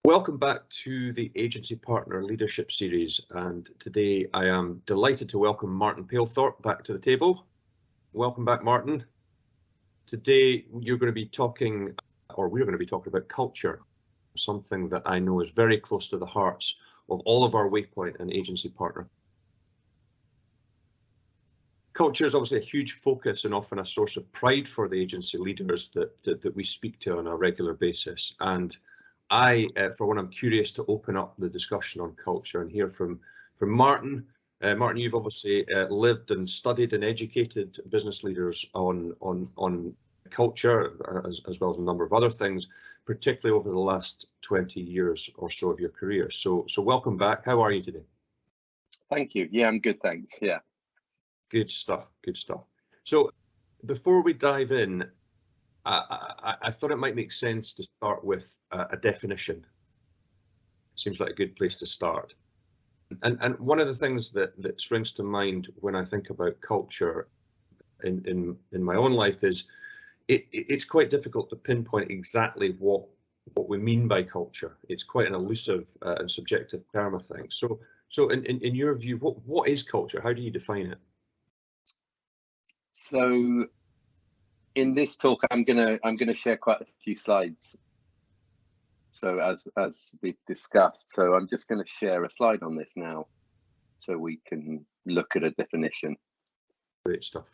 Welcome back to the Agency Partner Leadership Series, and today I am delighted to welcome Martin Palethorpe back to the table. Welcome back, Martin. Today we're going to be talking about culture, something that I know is very close to the hearts of all of our Waypoint and agency partner. Culture is obviously a huge focus and often a source of pride for the agency leaders that we speak to on a regular basis. And I, for one, I'm curious to open up the discussion on culture and hear from Martin. Martin, you've obviously lived and studied and educated business leaders on culture, as well as a number of other things, particularly over the last 20 years or so of your career. So welcome back. How are you today? Thank you. Yeah, I'm good, thanks. Yeah. Good stuff. Good stuff. So before we dive in, I thought it might make sense to start with a definition. Seems like a good place to start. And one of the things that springs to mind when I think about culture in my own life is it's quite difficult to pinpoint exactly what we mean by culture. It's quite an elusive and subjective term, I think. So in your view, what is culture? How do you define it? So in this talk, I'm gonna share quite a few slides. So as we've discussed, so I'm just going to share a slide on this now, so we can look at a definition. Great stuff.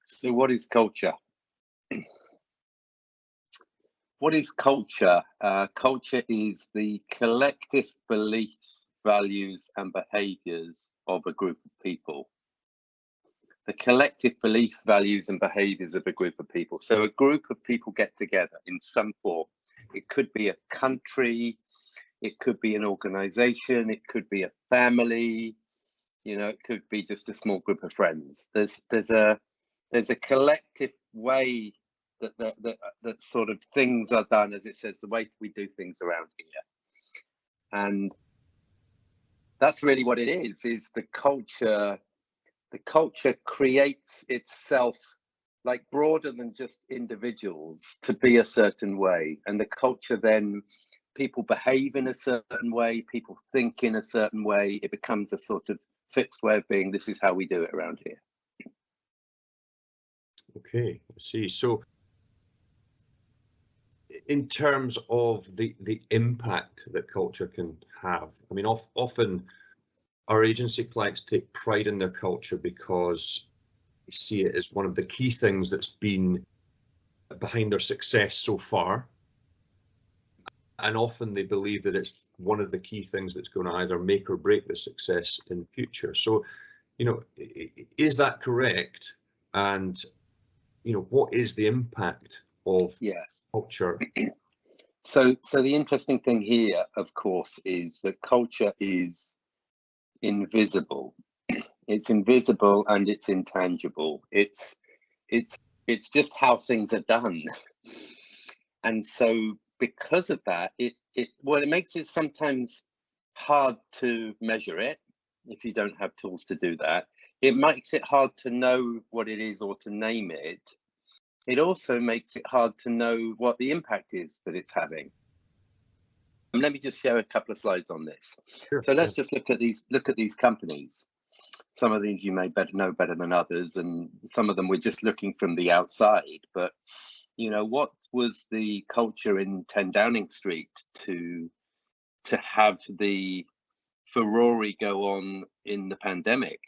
So what is culture? What is culture? Culture is the collective beliefs, values, and behaviors of a group of people. The collective beliefs, values, and behaviors of a group of people. So a group of people get together in some form. It could be a country, it could be an organization, it could be a family, it could be just a small group of friends. There's a collective way that sort of things are done, as it says, the way we do things around here. And that's really what it is the culture. The culture creates itself, like broader than just individuals, to be a certain way. And the culture, then people behave in a certain way, people think in a certain way. It becomes a sort of fixed way of being. This is how we do it around here. Okay, I see. So in terms of the impact that culture can have, I mean, often our agency clients take pride in their culture because they see it as one of the key things that's been behind their success so far. And often they believe that it's one of the key things that's going to either make or break the success in the future. So, is that correct? And, what is the impact of culture? So the interesting thing here, of course, is that culture is invisible. It's invisible and it's intangible. It's just how things are done. And so because of that, it makes it sometimes hard to measure it if you don't have tools to do that. It makes it hard to know what it is or to name it. It also makes it hard to know what the impact is that it's having. And let me just share a couple of slides on this. Sure, so let's just look at these companies. Some of these you may know better than others, and some of them we're just looking from the outside. But what was the culture in 10 Downing Street to have the furore go on in the pandemic?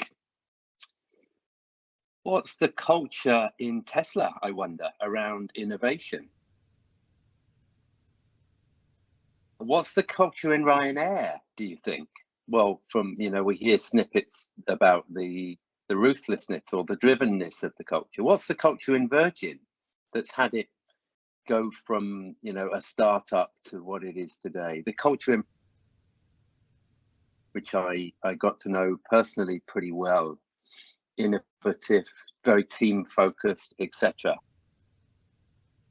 What's the culture in Tesla, I wonder, around innovation? What's the culture in Ryanair, do you think? Well, from, we hear snippets about the ruthlessness or the drivenness of the culture. What's the culture in Virgin that's had it go from, a startup to what it is today? The culture in which I got to know personally pretty well, innovative, very team focused, etc.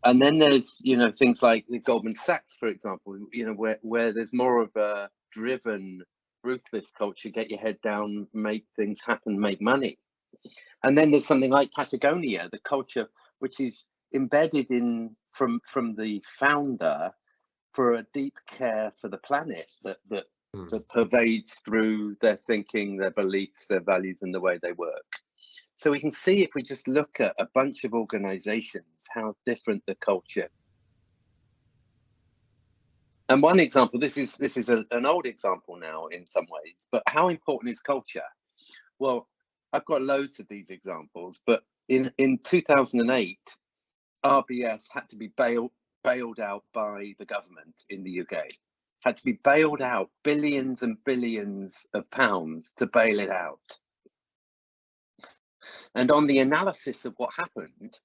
And then there's things like the Goldman Sachs, for example, where there's more of a driven ruthless culture, get your head down, make things happen, make money. And then there's something like Patagonia, the culture which is embedded in from the founder for a deep care for the planet that pervades through their thinking, their beliefs, their values, and the way they work. So we can see, if we just look at a bunch of organizations, how different the culture. And one example, this is an old example now in some ways, but how important is culture? Well, I've got loads of these examples, but in 2008, RBS had to be bailed out by the government in the UK. Had to be bailed out, billions and billions of pounds to bail it out. And on the analysis of what happened,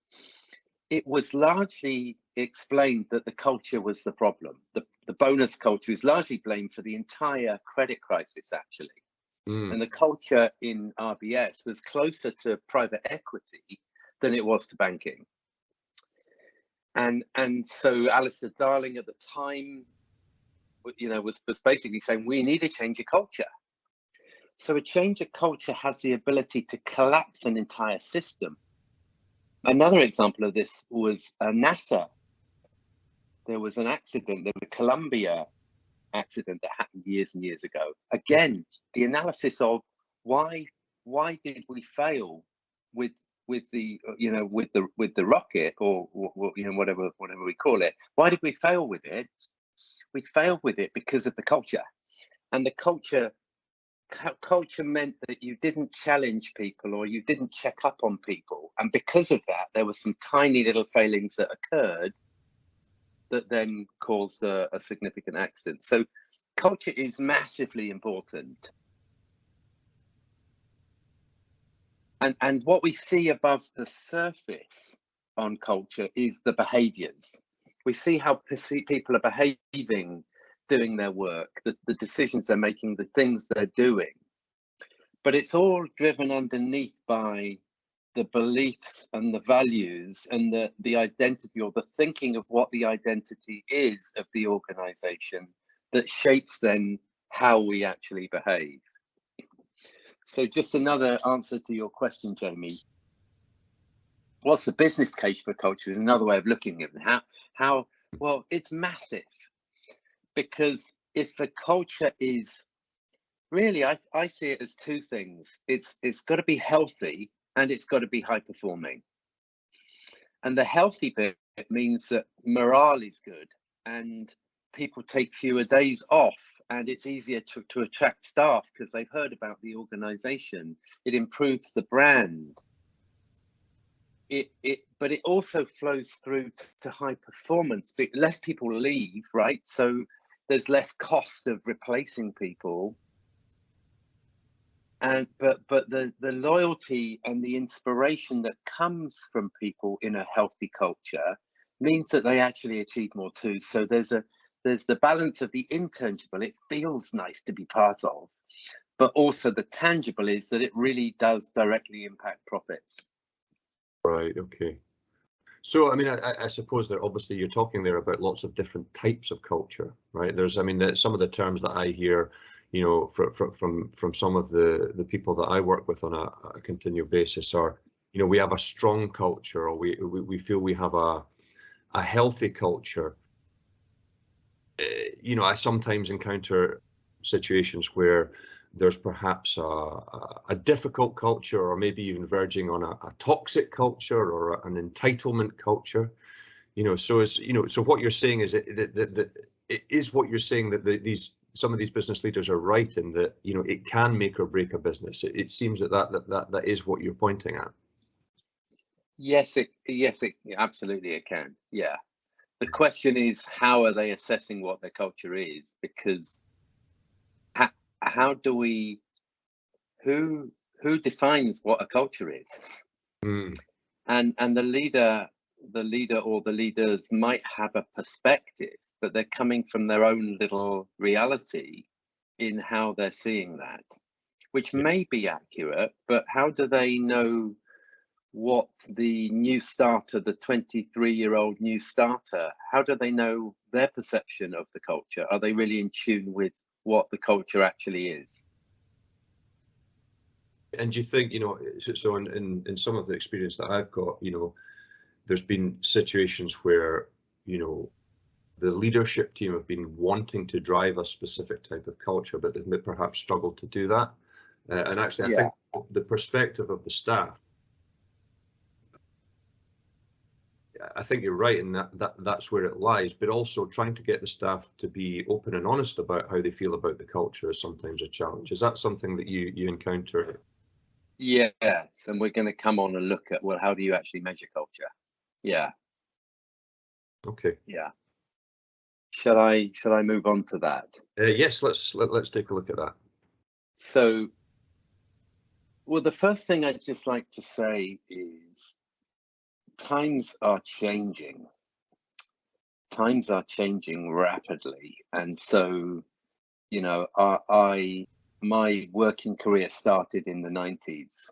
it was largely explained that the culture was the problem. The bonus culture is largely blamed for the entire credit crisis, actually. And the culture in RBS was closer to private equity than it was to banking. And so Alistair Darling at the time, was basically saying, we need to change a culture. So a change of culture has the ability to collapse an entire system. Another example of this was NASA. There was an accident, the Columbia accident that happened years and years ago. Again, the analysis of why did we fail with the rocket, or whatever we call it. Why did we fail with it? We failed with it because of the culture, and the culture meant that you didn't challenge people, or you didn't check up on people, and because of that, there were some tiny little failings that occurred that then caused a significant accident. So culture is massively important. And what we see above the surface on culture is the behaviors. We see how people are behaving, doing their work, the decisions they're making, the things they're doing. But it's all driven underneath by the beliefs and the values and the identity, or the thinking of what the identity is of the organization, that shapes then how we actually behave. So just another answer to your question, Jamie. What's the business case for culture is another way of looking at it. How well, it's massive, because if a culture is really, I see it as two things. It's got to be healthy, and it's got to be high performing. And the healthy bit means that morale is good, and people take fewer days off, and it's easier to attract staff because they've heard about the organization. It improves the brand. But it also flows through to high performance. Less people leave, right? So there's less cost of replacing people. But the loyalty and the inspiration that comes from people in a healthy culture means that they actually achieve more too. So there's the balance of the intangible. It feels nice to be part of, but also the tangible is that it really does directly impact profits. Right. Okay. So, I mean, I suppose that obviously you're talking there about lots of different types of culture, right? There's, I mean, some of the terms that I hear, from some of the people that I work with on a continual basis are, we have a strong culture, or we feel we have a healthy culture. I sometimes encounter situations where there's perhaps a difficult culture, or maybe even verging on a toxic culture, or an entitlement culture. So what you're saying is that what you're saying that some of these business leaders are right in that, it can make or break a business. It seems that is what you're pointing at. Yes, absolutely it can. Yeah. The question is, how are they assessing what their culture is? Because how do we, who defines what a culture is? And the leader or the leaders might have a perspective, but they're coming from their own little reality in how they're seeing that, which may be accurate, but how do they know what the new starter, the 23-year-old new starter, how do they know their perception of the culture? Are they really in tune with what the culture actually is. And do you think, so in some of the experience that I've got, there's been situations where, the leadership team have been wanting to drive a specific type of culture, but they've perhaps struggled to do that. And actually, I think the perspective of the staff, I think you're right in that's where it lies, but also trying to get the staff to be open and honest about how they feel about the culture is sometimes a challenge. Is that something that you encounter? Yes, and we're going to come on and look at, well, how do you actually measure culture? Yeah. Okay. Yeah. Shall I move on to that? Yes, let's take a look at that. So, well, the first thing I'd just like to say is times are changing. Times are changing rapidly, and so, my working career started in the 90s,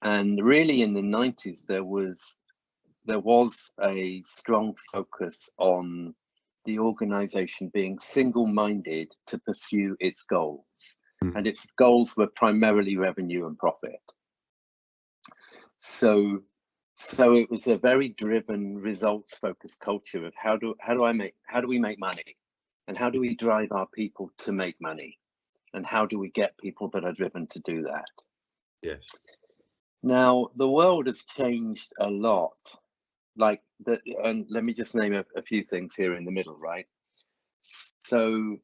and really in the 90s there was a strong focus on the organization being single-minded to pursue its goals, and its goals were primarily revenue and profit. So it was a very driven, results-focused culture of how do we make money, and how do we drive our people to make money, and how do we get people that are driven to do that? Yes. Now the world has changed a lot. And let me just name a few things here in the middle, right? So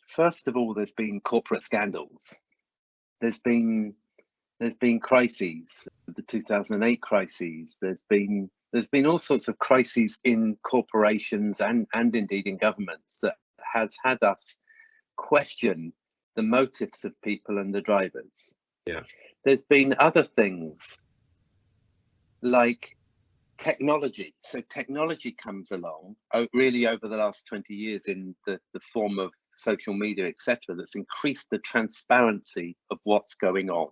first of all, there's been corporate scandals. There's been crises, the 2008 crises. There's been all sorts of crises in corporations and indeed in governments that has had us question the motives of people and the drivers. Yeah. There's been other things like technology. So technology comes along really over the last 20 years in the form of social media, etc., that's increased the transparency of what's going on.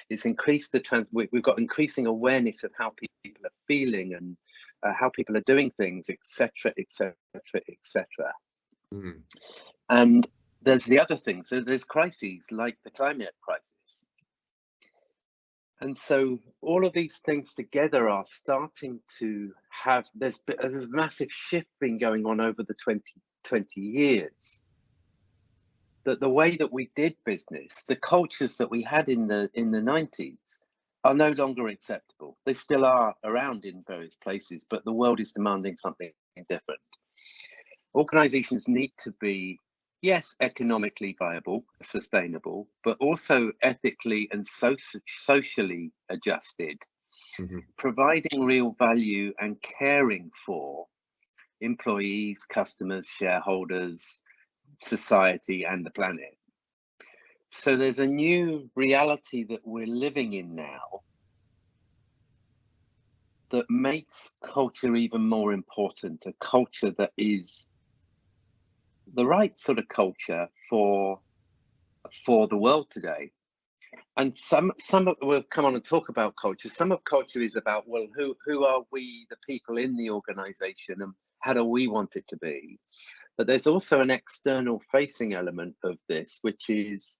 It's increased we've got increasing awareness of how people are feeling and how people are doing things, etc., etc., etc. And there's the other things. So there's crises like the climate crisis. And so all of these things together are starting to have, there's a massive shift been going on over the 20 years. That the way that we did business, the cultures that we had in the 90s are no longer acceptable. They still are around in various places, but the world is demanding something different. Organizations need to be, yes, economically viable, sustainable, but also ethically and socially adjusted, providing real value and caring for employees, customers, shareholders, society, and the planet. So there's a new reality that we're living in now that makes culture even more important, a culture that is the right sort of culture for the world today. And some we'll come on and talk about culture. Some of culture is about, well, who are we, the people in the organization, and how do we want it to be? But there's also an external facing element of this, which is,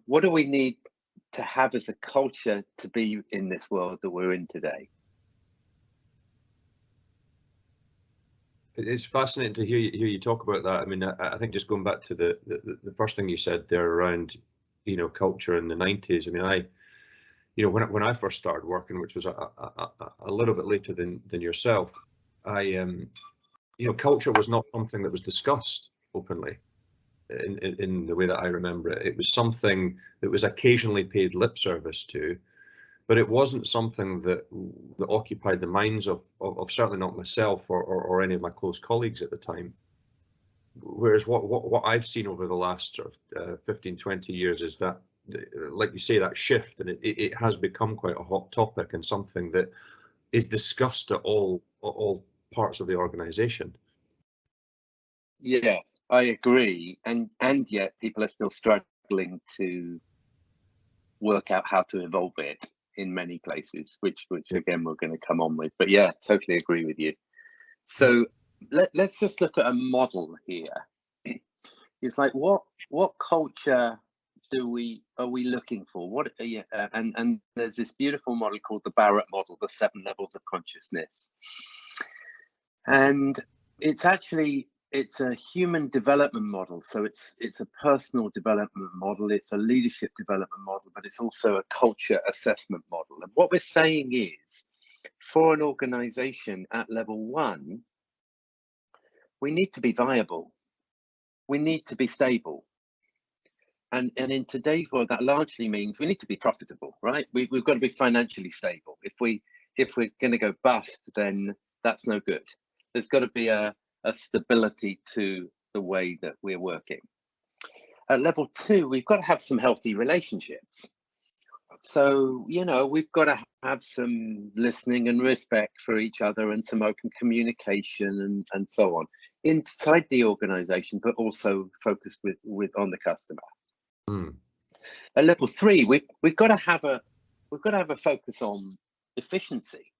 what do we need to have as a culture to be in this world that we're in today? It's fascinating to hear you talk about that. I mean, I think just going back to the first thing you said there around, culture in the 90s. I mean, when I first started working, which was a little bit later than yourself, culture was not something that was discussed openly in the way that I remember it. It was something that was occasionally paid lip service to, but it wasn't something that occupied the minds of certainly not myself or any of my close colleagues at the time. Whereas what I've seen over the last sort of 15, 20 years is that, like you say, that shift, and it has become quite a hot topic and something that is discussed at all parts of the organization. Yes, I agree, and yet people are still struggling to work out how to evolve it in many places, which again we're going to come on with. But yeah, totally agree with you. So let's just look at a model here. It's like, what culture are we looking for? What and there's this beautiful model called the Barrett model, the 7 levels of consciousness. And it's a human development model. So it's a personal development model, it's a leadership development model, but it's also a culture assessment model. And what we're saying is, for an organization at level 1, we need to be viable. We need to be stable. And in today's world, that largely means we need to be profitable, right? We've got to be financially stable. If we're going to go bust, then that's no good. There's got to be a stability to the way that we're working. At level 2, we've got to have some healthy relationships. So, we've got to have some listening and respect for each other and some open communication and so on inside the organization, but also focused on the customer. At level 3, we've got to have a focus on efficiency,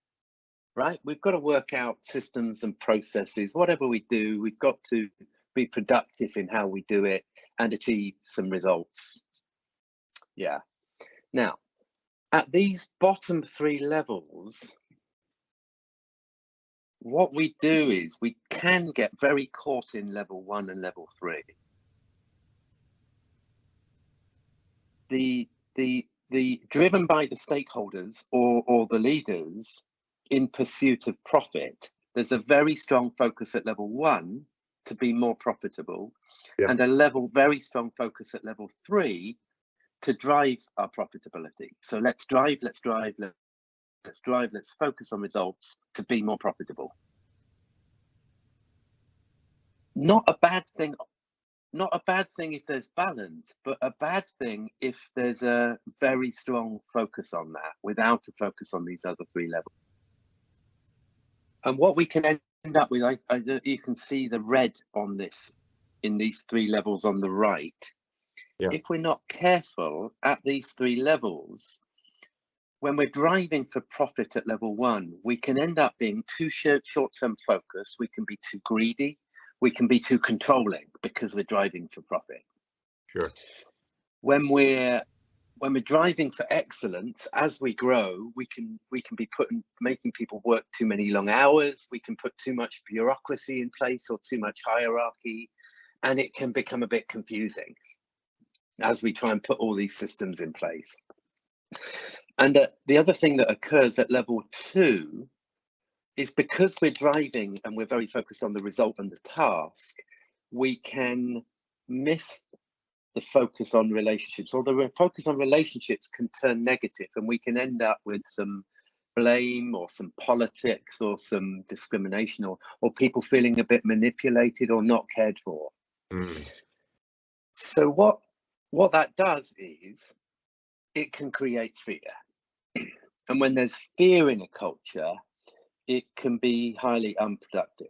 right? We've got to work out systems and processes. Whatever we do, we've got to be productive in how we do it and achieve some results. Yeah. Now, at these bottom 3 levels, what we do is we can get very caught in level 1 and level 3. The driven by the stakeholders or the leaders in pursuit of profit, there's a very strong focus at level 1 to be more profitable, and a very strong focus at level 3 to drive our profitability. So let's drive, let's focus on results to be more profitable. Not a bad thing if there's balance, but a bad thing if there's a very strong focus on that without a focus on these other 3 levels. And what we can end up with, you can see the red on this in these 3 levels on the right. If we're not careful at these 3 levels, when we're driving for profit at level 1, we can end up being too short-term focused. We can be too greedy. We can be too controlling because we're driving for profit. Sure. When we're driving for excellence, as we grow, we can be making people work too many long hours. We can put too much bureaucracy in place or too much hierarchy, and it can become a bit confusing as we try and put all these systems in place. And the other thing that occurs at level 2 is, because we're driving and we're very focused on the result and the task, we can miss the focus on relationships, or the focus on relationships can turn negative, and we can end up with some blame or some politics or some discrimination or people feeling a bit manipulated or not cared for. So what that does is it can create fear. And when there's fear in a culture, it can be highly unproductive.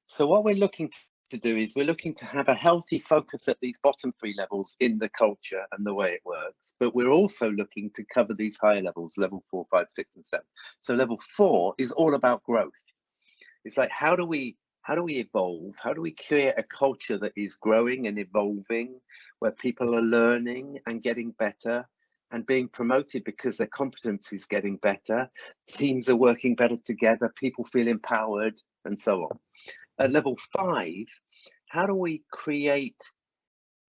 So what we're looking to do is we're looking to have a healthy focus at these bottom 3 levels in the culture and the way it works, but we're also looking to cover these higher levels, level 4, 5, 6, and 7. So level 4 is all about growth. It's like, how do we evolve? How do we create a culture that is growing and evolving, where people are learning and getting better and being promoted because their competence is getting better, teams are working better together, people feel empowered, and so on. At level 5, how do we create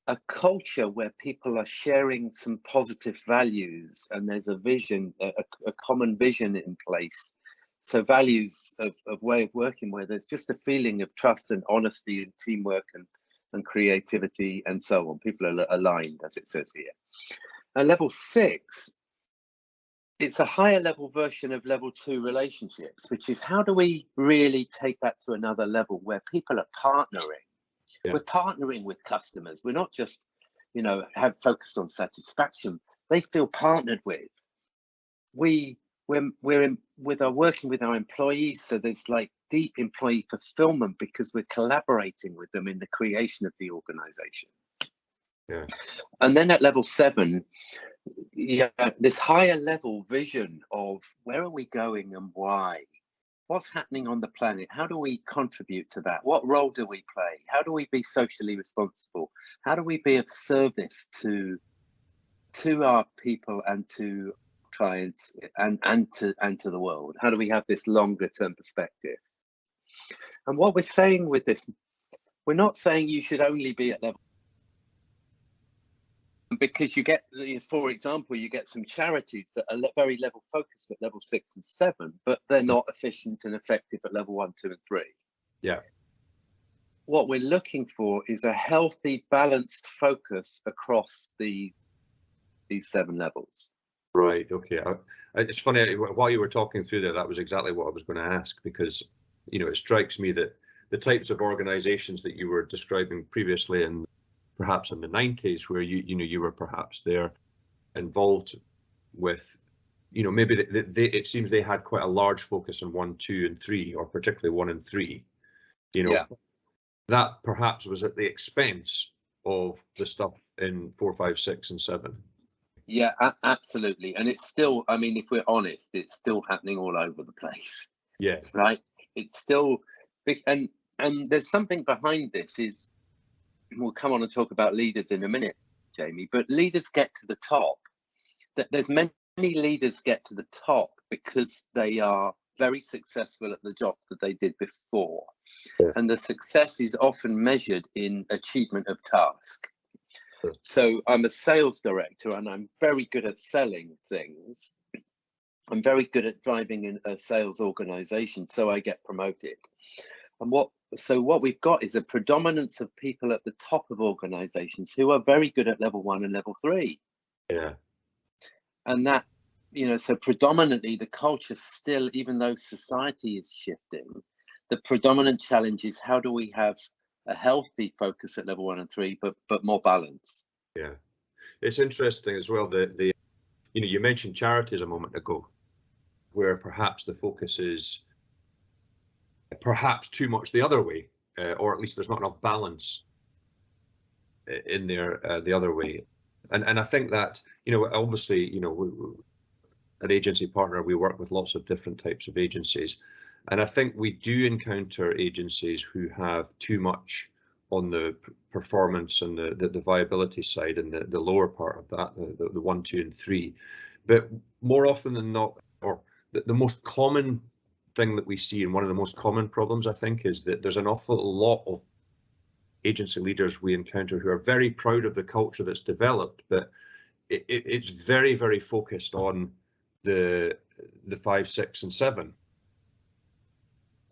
a culture where people are sharing some positive values and there's a vision, a common vision in place? So values of way of working where there's just a feeling of trust and honesty and teamwork and creativity and so on. People are aligned, as it says here. At level 6, it's a higher level version of level 2 relationships, which is, how do we really take that to another level where people are partnering? We're partnering with customers. We're not just, have focused on satisfaction. They feel partnered with. We're working with our employees, so there's like deep employee fulfillment because we're collaborating with them in the creation of the organization. And then at level 7, this higher level vision of where are we going and why, what's happening on the planet? How do we contribute to that? What role do we play? How do we be socially responsible? How do we be of service to our people and to clients and to the world? How do we have this longer term perspective? And what we're saying with this, we're not saying you should only be at level, because you get, for example, you get some charities that are very level focused at level 6 and 7, but they're not efficient and effective at level 1, 2, and 3. Yeah. What we're looking for is a healthy, balanced focus across these 7 levels. Right. Okay. It's funny, while you were talking through there, that was exactly what I was going to ask, because, you know, it strikes me that the types of organizations that you were describing previously, and perhaps in the 90s, where you were perhaps there involved with, you know, maybe it seems they had quite a large focus on 1, 2, and 3, or particularly 1 and 3. You know, that perhaps was at the expense of the stuff in 4, 5, 6, and 7. Yeah, absolutely. And it's still, I mean, if we're honest, it's still happening all over the place. Yeah. Right. It's still big. And there's something behind this. Is we'll come on and talk about leaders in a minute, Jamie, but leaders get to the top. There's many leaders get to the top because they are very successful at the job that they did before. Yeah. And the success is often measured in achievement of task. Sure. So I'm a sales director and I'm very good at selling things. I'm very good at driving a sales organization, so I get promoted. And what we've got is a predominance of people at the top of organizations who are very good at level 1 and level 3. Yeah. And that, you know, so predominantly the culture still, even though society is shifting, the predominant challenge is how do we have a healthy focus at level 1 and 3, but more balance. Yeah. It's interesting as well that you know, you mentioned charities a moment ago, where perhaps the focus is perhaps too much the other way, or at least there's not enough balance in there the other way. And I think that, you know, obviously, you know, an agency partner, we work with lots of different types of agencies. And I think we do encounter agencies who have too much on the performance and the viability side, and the lower part of that, the 1, 2, and 3. But more often than not, or the most common thing that we see, and one of the most common problems, I think, is that there's an awful lot of agency leaders we encounter who are very proud of the culture that's developed, but it's very, very focused on the 5, 6, and 7.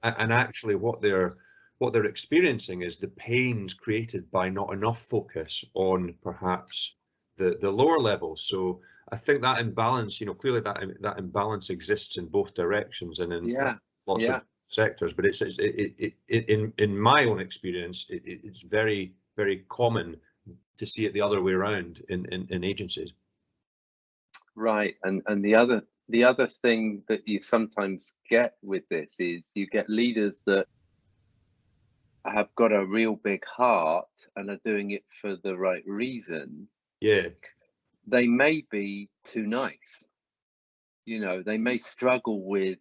And actually what they're experiencing is the pains created by not enough focus on perhaps the lower levels. So I think that imbalance, you know, clearly that imbalance exists in both directions and in lots of sectors. But it's in my own experience, it's very, very common to see it the other way around in agencies. Right, and the other thing that you sometimes get with this is you get leaders that have got a real big heart and are doing it for the right reason. Yeah. They may be too nice. You know, they may struggle with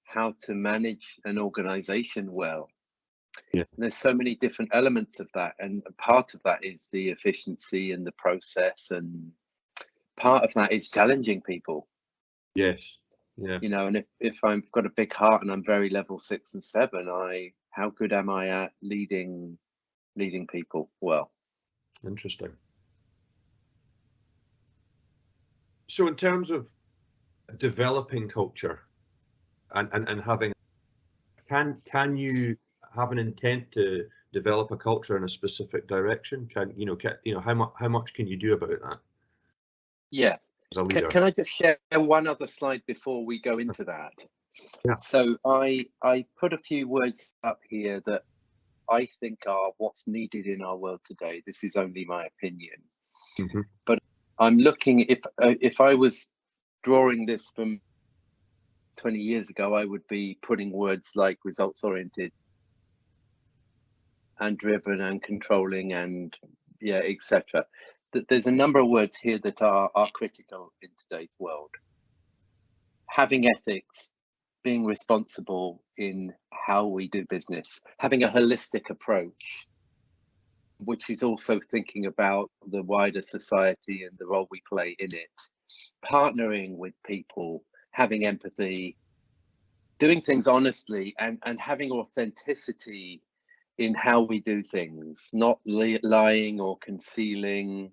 how to manage an organization well. Yeah. And there's so many different elements of that. And part of that is the efficiency and the process. And part of that is challenging people. Yes. Yeah. You know, and if I've got a big heart and I'm very level 6 and 7, how good am I at leading people well? Interesting. So in terms of developing culture and having, can you have an intent to develop a culture in a specific direction? How much can you do about that? Yes. Can I just share one other slide before we go into that? Yeah. So I put a few words up here that I think are what's needed in our world today. This is only my opinion. Mm-hmm. But I'm looking, if I was drawing this from 20 years ago, I would be putting words like results oriented and driven and controlling and etc. There's a number of words here that are critical in today's world. Having ethics, being responsible in how we do business, having a holistic approach, which is also thinking about the wider society and the role we play in it, partnering with people, having empathy, doing things honestly, and having authenticity in how we do things, not lying or concealing.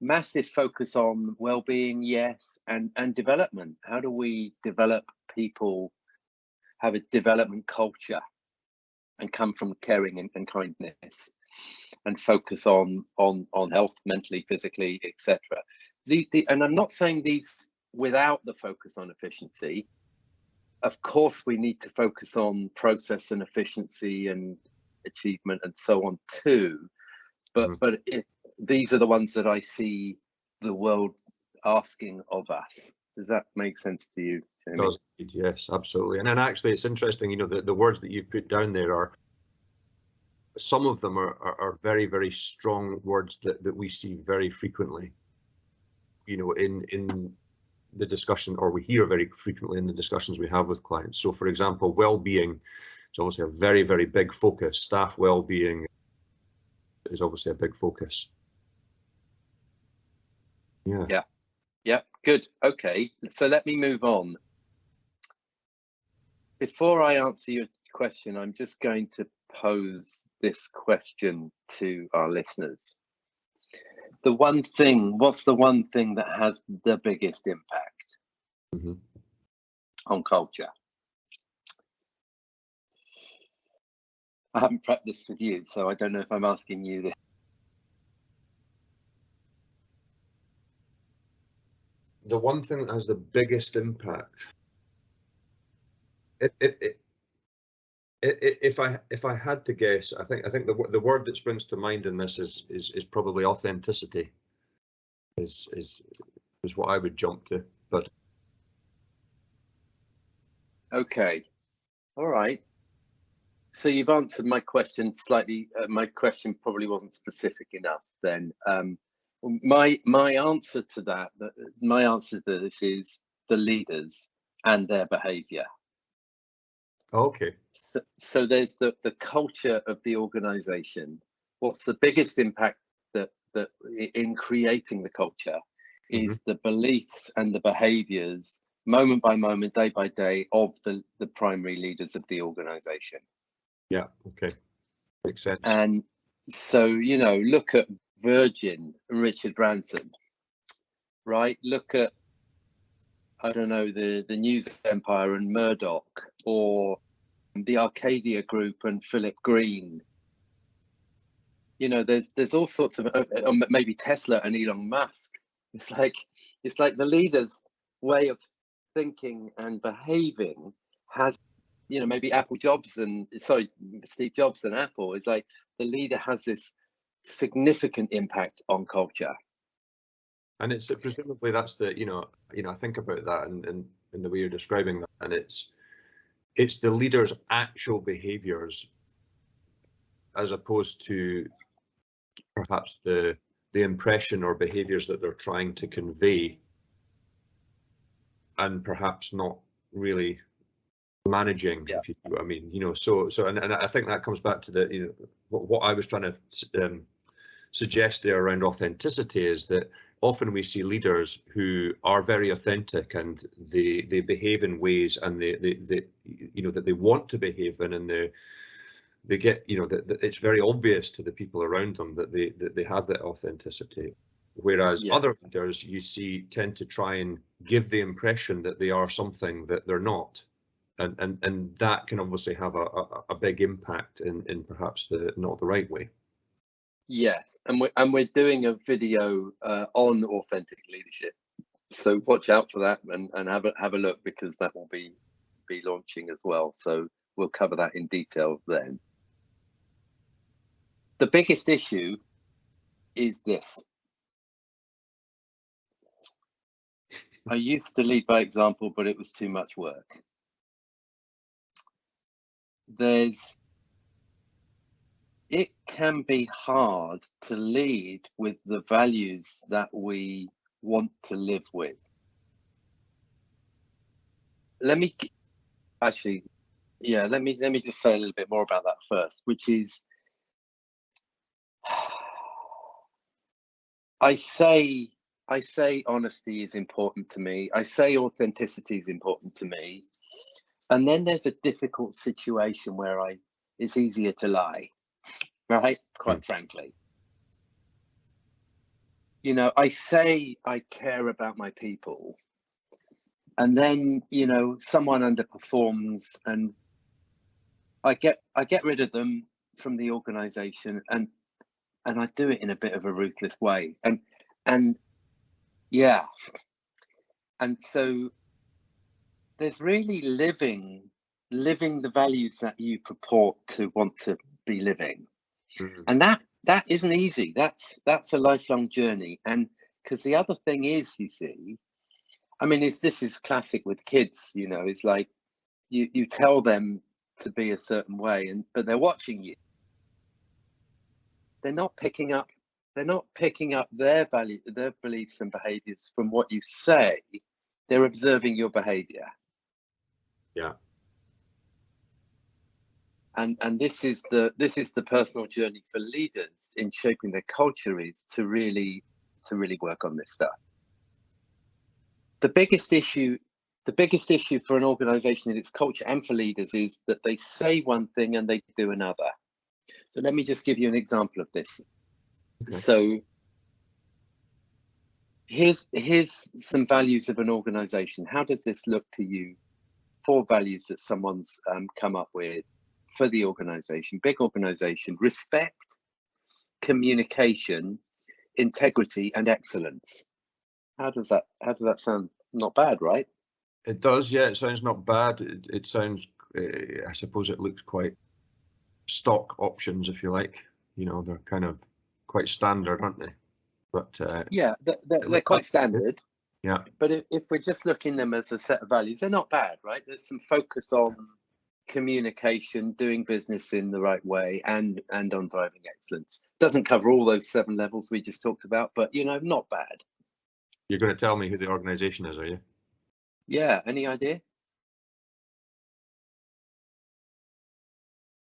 Massive focus on well-being, yes, and development. How do we develop people, have a development culture, and come from caring and kindness, and focus on health, mentally, physically, etc. And I'm not saying these without the focus on efficiency. Of course, we need to focus on process and efficiency and achievement and so on too. But these are the ones that I see the world asking of us. Does that make sense to you, Jamie? Does, yes, absolutely. And then actually, it's interesting. You know, the words that you've put down there are, some of them are very, very strong words that we see very frequently. You know, in the discussion, or we hear very frequently in the discussions we have with clients. So, for example, well-being is obviously a very, very big focus. Staff well-being is obviously a big focus. Yeah, good. Okay, so let me move on. Before I answer your question, I'm just going to pose this question to our listeners. What's the one thing that has the biggest impact on culture? I haven't prepped this with you, so I don't know if I'm asking you this. The one thing that has the biggest impact, if I had to guess, I think the word that springs to mind in this is probably authenticity. Is what I would jump to. But okay, all right. So you've answered my question slightly. My question probably wasn't specific enough. Then my answer to that, my answer to this is the leaders and their behaviour. Okay. So there's the culture of the organisation. What's the biggest impact that in creating the culture is the beliefs and the behaviours, moment by moment, day by day, of the primary leaders of the organisation. Yeah, okay, makes sense. And so, you know, look at Virgin and Richard Branson, right? Look at, I don't know, the News Empire and Murdoch, or the Arcadia Group and Philip Green. You know, there's all sorts of, maybe Tesla and Elon Musk. It's like the leader's way of thinking and behaving has, you know, maybe Steve Jobs and Apple. Is like the leader has this significant impact on culture. And it's presumably that's the, you know, I think about that and in the way you're describing that, and it's the leader's actual behaviors as opposed to perhaps the impression or behaviors that they're trying to convey, and perhaps not really managing, if you see what I mean. You know, so and I think that comes back to the, you know, what I was trying to suggest there around authenticity, is that often we see leaders who are very authentic and they behave in ways, and they you know, that they want to behave in, and they get, you know, that it's very obvious to the people around them that they have that authenticity. Whereas other leaders you see tend to try and give the impression that they are something that they're not. And that can obviously have a big impact in perhaps not the right way. Yes, and we're doing a video on authentic leadership, so watch out for that and have a look, because that will be launching as well. So we'll cover that in detail then. The biggest issue is this. I used to lead by example, but it was too much work. It can be hard to lead with the values that we want to live with. actually, yeah, let me just say a little bit more about that first, which is, I say honesty is important to me. I say authenticity is important to me. And then there's a difficult situation where it's easier to lie, right? Quite frankly. You know, I say I care about my people, and then, you know, someone underperforms and I get rid of them from the organization, and I do it in a bit of a ruthless way. And yeah. And so there's really living the values that you purport to want to be living. And that isn't easy. That's a lifelong journey. And because the other thing is, you see, I mean, this is classic with kids, you know, it's like you tell them to be a certain way, but they're watching you. They're not picking up their value, their beliefs and behaviors from what you say. They're observing your behavior. Yeah. And this is the personal journey for leaders in shaping their culture, is to really work on this stuff. The biggest issue for an organization in its culture and for leaders is that they say one thing and they do another. So let me just give you an example of this. Okay. So here's some values of an organization. How does this look to you? 4 values that someone's come up with for the organization. Big organization: respect, communication, integrity, and excellence. How does that sound? Not bad, right? It does, yeah. It sounds not bad. It sounds, I suppose it looks quite stock options, if you like. You know, they're kind of quite standard, aren't they? But yeah, they're quite standard. Yeah. But if we're just looking at them as a set of values, they're not bad, right? There's some focus on communication, doing business in the right way, and on driving excellence. Doesn't cover all those 7 levels we just talked about, but, you know, not bad. You're going to tell me who the organization is, are you? Yeah, any idea?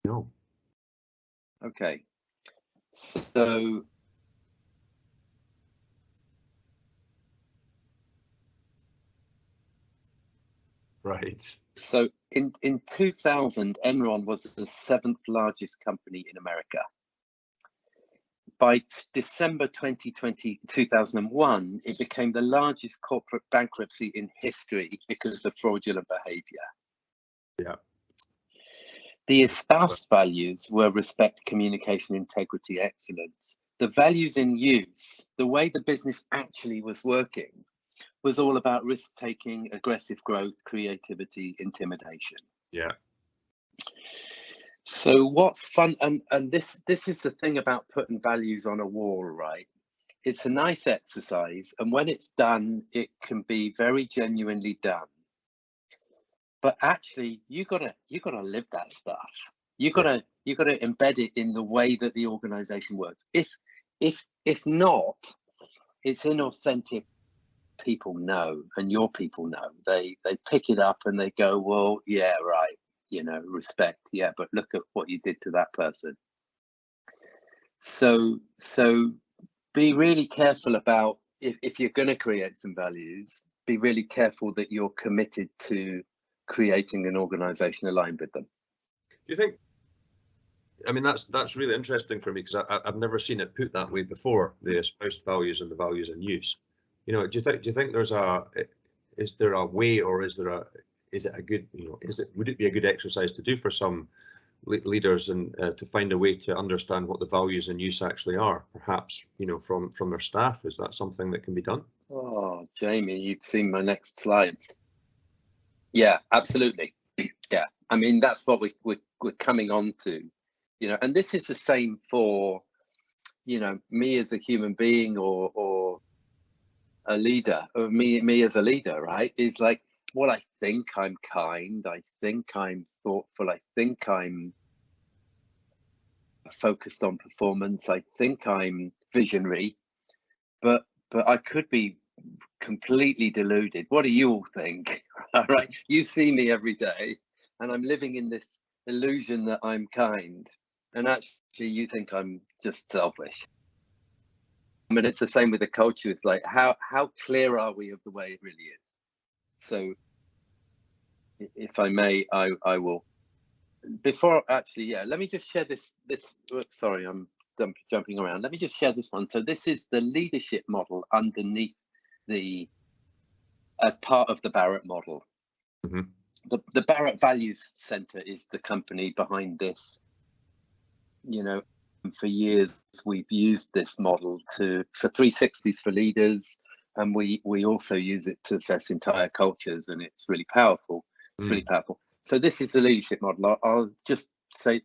No. Okay. So right. So in 2000, Enron was the 7th largest company in America. By December 2001, it became the largest corporate bankruptcy in history because of fraudulent behavior. Yeah. The espoused values were respect, communication, integrity, excellence. The values in use, the way the business actually was working, was all about risk-taking, aggressive growth, creativity, intimidation. Yeah. So what's fun, and this is the thing about putting values on a wall, right? It's a nice exercise, and when it's done, it can be very genuinely done. But actually, you gotta live that stuff. You gotta embed it in the way that the organization works. If not, it's inauthentic. People know, and your people know. They pick it up and they go, well, yeah, right. You know, respect, yeah, but look at what you did to that person. So be really careful about, if you're going to create some values, be really careful that you're committed to creating an organization aligned with them. Do you think, I mean, that's really interesting for me, because I've never seen it put that way before, the espoused values and the values in use. You know, do you think is there a way, or is it a good, you know, would it be a good exercise to do for some leaders, and to find a way to understand what the values in use actually are, perhaps, you know, from their staff? Is that something that can be done? Oh, Jamie, you've seen my next slides. Yeah, absolutely. Yeah, I mean, that's what we're coming on to, you know, and this is the same for, you know, me as a human being, or a leader, or me as a leader, right? It's like, well, I think I'm kind, I think I'm thoughtful, I think I'm focused on performance, I think I'm visionary, but I could be completely deluded. What do you all think? All right, you see me every day. and I'm living in this illusion that I'm kind, and actually you think I'm just selfish. I mean, it's the same with the culture. It's like, how clear are we of the way it really is? So if I may, I will, before actually, yeah, let me just share this, sorry, I'm jumping around. Let me just share this one. So this is the leadership model underneath as part of the Barrett model. Mm-hmm. The Barrett Values Center is the company behind this. You know, for years we've used this model for 360s for leaders, and we also use it to assess entire cultures, and it's really powerful. It's really powerful. So this is the leadership model. I'll just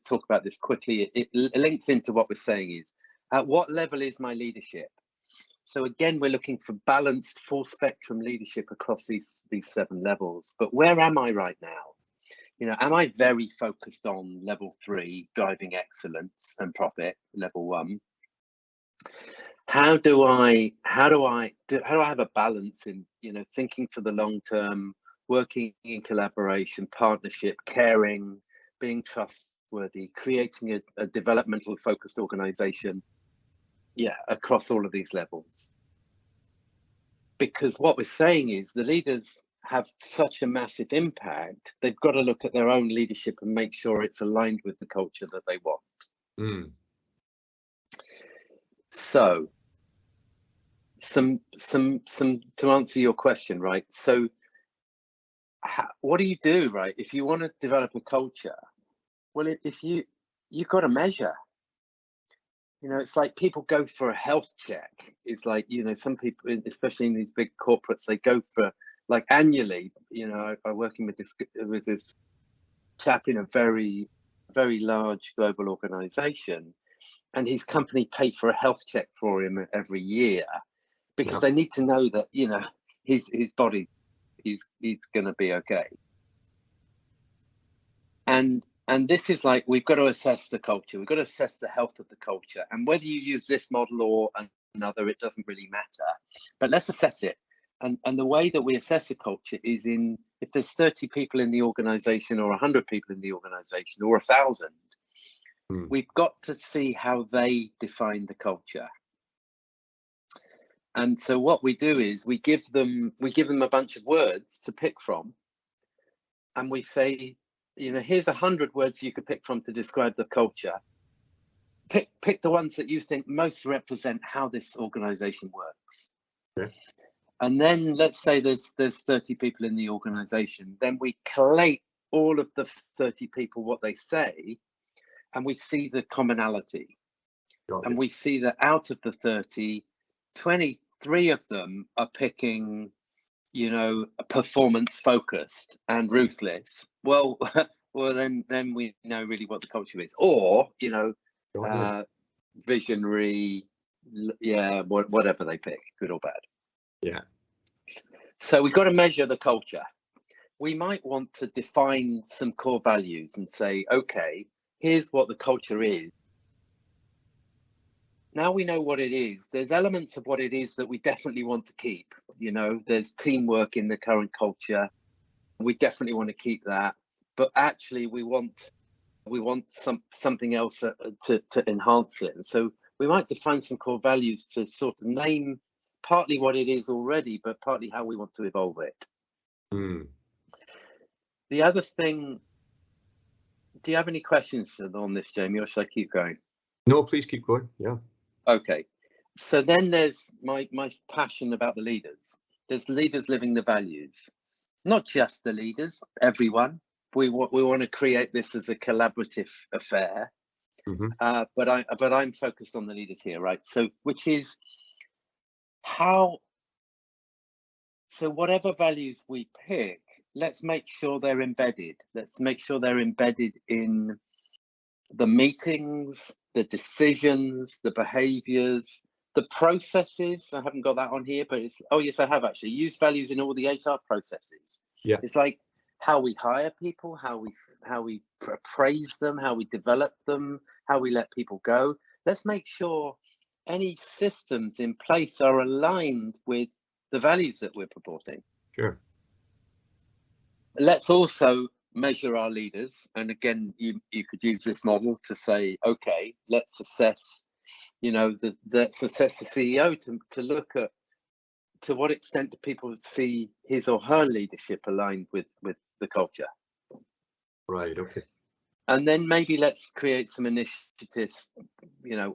talk about this quickly. It links into what we're saying is, at what level is my leadership? So again, we're looking for balanced full spectrum leadership across these 7 levels. But where am I right now? You know, am I very focused on level 3, driving excellence and profit, level 1? How do I have a balance in, you know, thinking for the long term, working in collaboration, partnership, caring, being trustworthy, creating a developmental focused organization, yeah, across all of these levels? Because what we're saying is the leaders have such a massive impact, they've got to look at their own leadership and make sure it's aligned with the culture that they want. So some to answer your question, right? So what do you do, right, if you want to develop a culture? Well, if you've got to measure. You know, it's like people go for a health check. It's like, you know, some people, especially in these big corporates, they go for like annually. You know, I'm working with this chap in a very, very large global organization, and his company paid for a health check for him every year because they need to know that, you know, his body, he's going to be okay. And this is like, we've got to assess the culture. We've got to assess the health of the culture. And whether you use this model or another, it doesn't really matter. But let's assess it. And the way that we assess a culture is if there's 30 people in the organization or 100 people in the organization or 1,000, we've got to see how they define the culture. And so what we do is we give them a bunch of words to pick from. And we say, you know, here's 100 words you could pick from to describe the culture. Pick the ones that you think most represent how this organization works. Okay. And then let's say there's 30 people in the organization. Then we collate all of the 30 people, what they say, and we see the commonality. And we see that out of the 30, 23 of them are picking, you know, performance focused and ruthless. Well, then we know really what the culture is. Or, you know, visionary, yeah, whatever they pick, good or bad. Yeah. So we've got to measure the culture. We might want to define some core values and say, okay, here's what the culture is. Now we know what it is. There's elements of what it is that we definitely want to keep. You know, there's teamwork in the current culture. We definitely want to keep that. But actually, we want something else to enhance it. And so we might define some core values to sort of name partly what it is already, but partly how we want to evolve it. The other thing, do you have any questions on this, Jamie, or should I keep going? No, please keep going. Yeah. Okay. So then there's my passion about the leaders. There's leaders living the values, not just the leaders, everyone. We want to create this as a collaborative affair. But I'm focused on the leaders here, right? So which is how. So whatever values we pick, let's make sure they're embedded. Let's make sure they're embedded in the meetings, the decisions, the behaviors, the processes. I haven't got that on here, but it's, oh yes, I have actually used values in all the HR processes. Yeah. It's like how we hire people, how we praise them, how we develop them, how we let people go. Let's make sure any systems in place are aligned with the values that we're purporting. Sure. Let's also measure our leaders. And again, you could use this model to say, okay, let's assess, let's assess the CEO to look at to what extent do people see his or her leadership aligned with the culture. Right. Okay. And then maybe let's create some initiatives,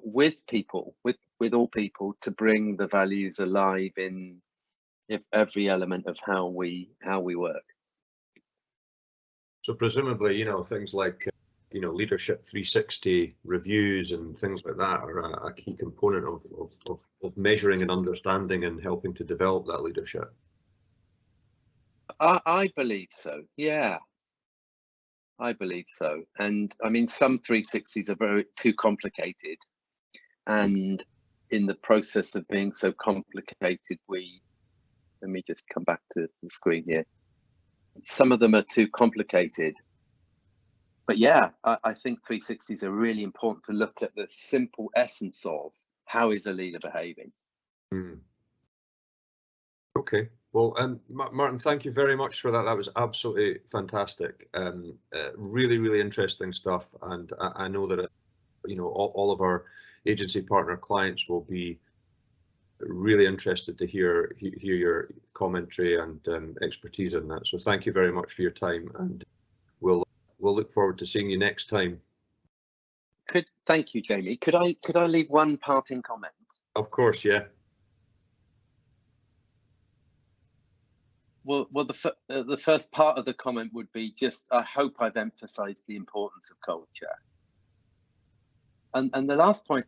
with people, with all people, to bring the values alive in every element of how we work. So presumably, things like, leadership 360 reviews and things like that are a key component of measuring and understanding and helping to develop that leadership. I believe so. Yeah, I believe so. And I mean, some 360s are too complicated. And in the process of being so complicated, let me just come back to the screen here. Some of them are too complicated. But yeah, I think 360s are really important to look at the simple essence of how is a leader behaving. Okay. Well, Martin, thank you very much for that. That was absolutely fantastic. Really, really interesting stuff. And I know that, all of our agency partner clients will be really interested to hear your commentary and expertise on that. So thank you very much for your time, and we'll look forward to seeing you next time. Thank you, Jamie. Could I leave one parting comment? Of course, yeah. Well, the first part of the comment would be just, I hope I've emphasized the importance of culture. And the last point,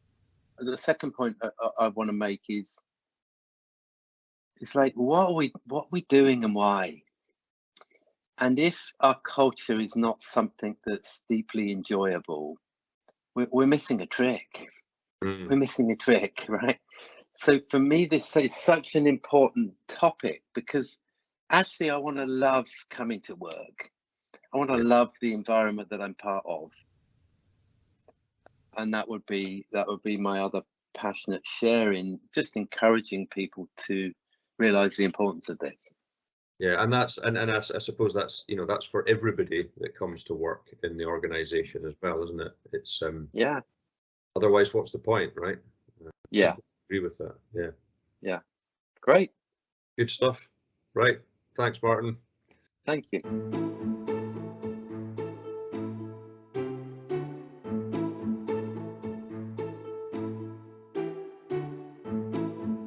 the second point I want to make is, it's like, what are we doing and why? And if our culture is not something that's deeply enjoyable, we're missing a trick. We're missing a trick, right? So for me, this is such an important topic, because actually I want to love coming to work. I want to love the environment that I'm part of. And that would be my other passionate share in just encouraging people to realize the importance of this. Yeah, and I suppose that's that's for everybody that comes to work in the organization as well, isn't it? It's yeah. Otherwise, what's the point, right? Yeah. I agree with that. Yeah. Yeah. Great. Good stuff. Right. Thanks, Martin. Thank you.